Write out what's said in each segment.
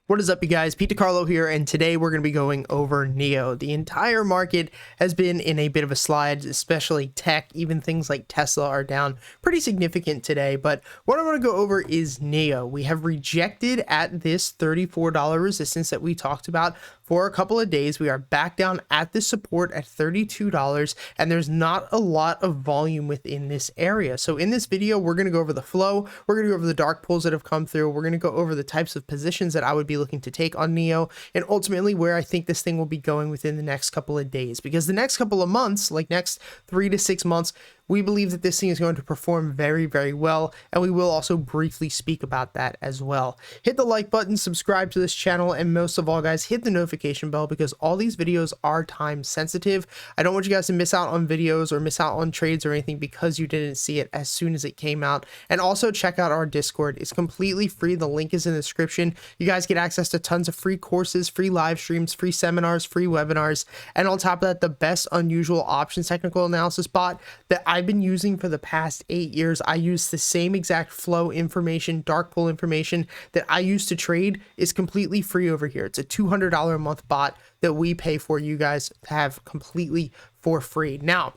What is up, you guys? Pete DiCarlo here, and today we're going to be going over NIO. The entire market has been in a bit of a slide, especially tech. Even things like Tesla are down pretty significant today, but what I want to go over is NIO. We have rejected at this $34 resistance that we talked about for a couple of days. We are back down at this support at $32, and there's not a lot of volume within this area. So in this video, we're going to go over the flow, we're going to go over the dark pools that have come through, we're going to go over the types of positions that I would be looking to take on NIO, and ultimately where I think this thing will be going within the next couple of days, because the next couple of months, like next 3 to 6 months, we believe that this thing is going to perform very, very well, and we will also briefly speak about that as well. Hit the like button, subscribe to this channel, and most of all, guys, hit the notification bell, because all these videos are time sensitive. I don't want you guys to miss out on videos or miss out on trades or anything because you didn't see it as soon as it came out. And also check out our Discord. It's completely free. The link is in the description. You guys get access to tons of free courses, free live streams, free seminars, free webinars, and on top of that, the best unusual options technical analysis bot that I've been using for the past 8 years. I use the same exact flow information, dark pool information that I use to trade is completely free over here. It's a $200 a month bot that we pay for you guys to have completely for free. Now,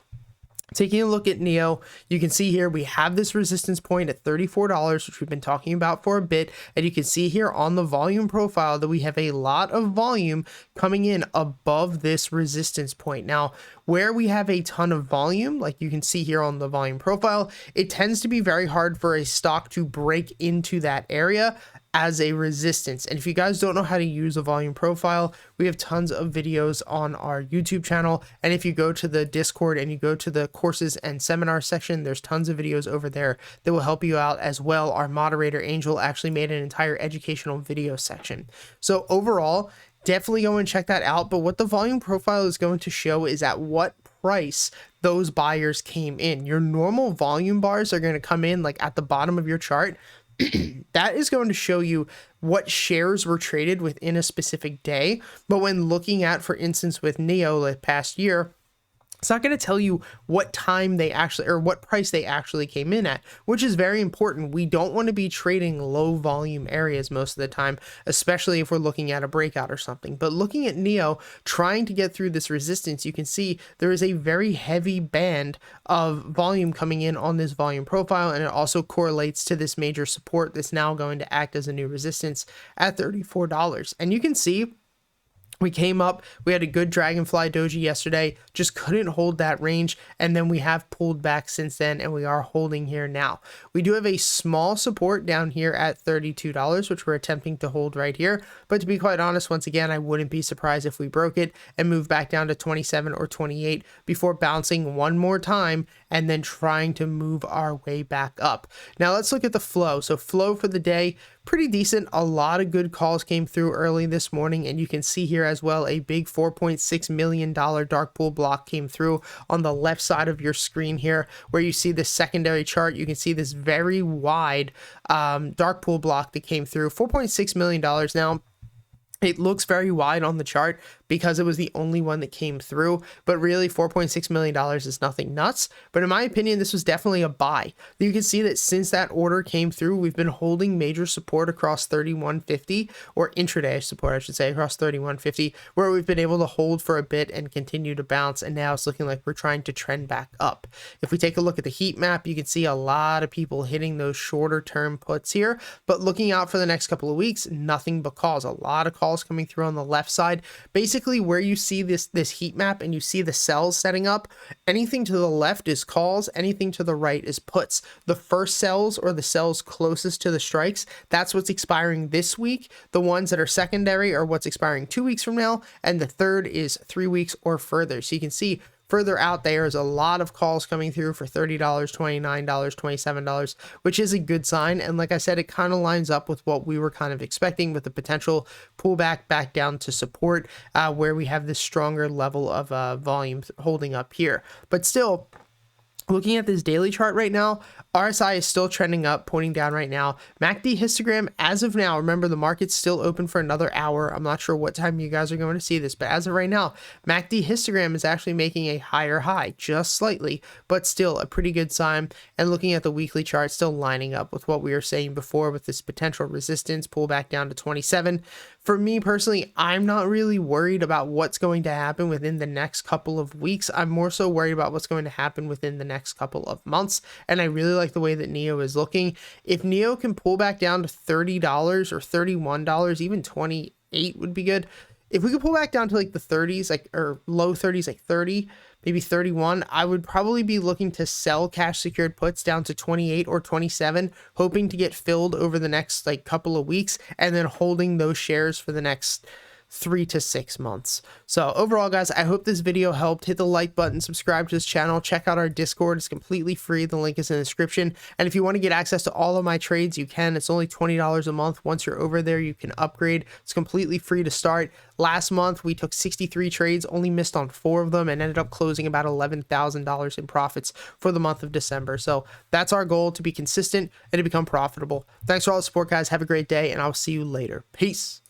taking a look at NIO, you can see here we have this resistance point at $34, which we've been talking about for a bit, and you can see here on the volume profile that we have a lot of volume coming in above this resistance point. Now, where we have a ton of volume, like you can see here on the volume profile, it tends to be very hard for a stock to break into that area as a resistance. And if you guys don't know how to use a volume profile, we have tons of videos on our YouTube channel. And if you go to the Discord and you go to the courses and seminar section, there's tons of videos over there that will help you out as well. Our moderator Angel actually made an entire educational video section. So overall, definitely go and check that out. But what the volume profile is going to show is at what price those buyers came in. Your normal volume bars are going to come in like at the bottom of your chart. That is going to show you what shares were traded within a specific day. But when looking at, for instance, with NIO the past year, it's not going to tell you what time they actually, or what price they actually came in at, which is very important. We don't want to be trading low volume areas most of the time, especially if we're looking at a breakout or something. But looking at NIO, trying to get through this resistance, you can see there is a very heavy band of volume coming in on this volume profile, and it also correlates to this major support that's now going to act as a new resistance at $34. And you can see we came up, we had a good dragonfly doji yesterday, just couldn't hold that range, and then we have pulled back since then, and we are holding here now. We do have a small support down here at $32, which we're attempting to hold right here, but to be quite honest, once again, I wouldn't be surprised if we broke it and moved back down to 27 or 28 before bouncing one more time and then trying to move our way back up. Now let's look at the flow. So flow for the day, pretty decent. A lot of good calls came through early this morning, and you can see here as well a big $4.6 million dark pool block came through on the left side of your screen here, where you see the secondary chart. You can see this very wide dark pool block that came through, $4.6 million. Now, it looks very wide on the chart because it was the only one that came through, but really $4.6 million is nothing nuts. But in my opinion, this was definitely a buy. You can see that since that order came through, we've been holding major support across 3150, or intraday support, I should say, across 3150, where we've been able to hold for a bit and continue to bounce. And now it's looking like we're trying to trend back up. If we take a look at the heat map, you can see a lot of people hitting those shorter term puts here, but looking out for the next couple of weeks, nothing but calls. A lot of calls coming through on the left side. Basically, where you see this heat map and you see the cells setting up, anything to the left is calls, anything to the right is puts. The first cells, or the cells closest to the strikes, that's what's expiring this week. The ones that are secondary are what's expiring 2 weeks from now, and the third is 3 weeks or further. So you can see further out there is a lot of calls coming through for $30, $29, $27, which is a good sign. And like I said, it kind of lines up with what we were kind of expecting, with the potential pullback back down to support, where we have this stronger level of volume holding up here. But still, looking at this daily chart right now, RSI is still trending up, pointing down right now. MACD histogram, as of now, remember the market's still open for another hour. I'm not sure what time you guys are going to see this, but as of right now, MACD histogram is actually making a higher high, just slightly, but still a pretty good sign. And looking at the weekly chart, still lining up with what we were saying before with this potential resistance, pull back down to 27. for me personally, I'm not really worried about what's going to happen within the next couple of weeks. I'm more so worried about what's going to happen within the next couple of months. And I really like the way that NIO is looking. If NIO can pull back down to $30 or $31, even 28 would be good. If we could pull back down to like the 30s, like, or low 30s, like 30, maybe 31, I would probably be looking to sell cash secured puts down to 28 or 27, hoping to get filled over the next like couple of weeks, and then holding those shares for the next 3 to 6 months. So overall, guys, I hope this video helped. Hit the like button, subscribe to this channel, check out our Discord. It's completely free. The link is in the description. And if you want to get access to all of my trades, you can. It's only $20 a month. Once you're over there, you can upgrade. It's completely free to start. Last month, we took 63 trades, only missed on 4 of them, and ended up closing about $11,000 in profits for the month of December. So that's our goal, to be consistent and to become profitable. Thanks for all the support, guys. Have a great day, and I'll see you later. Peace.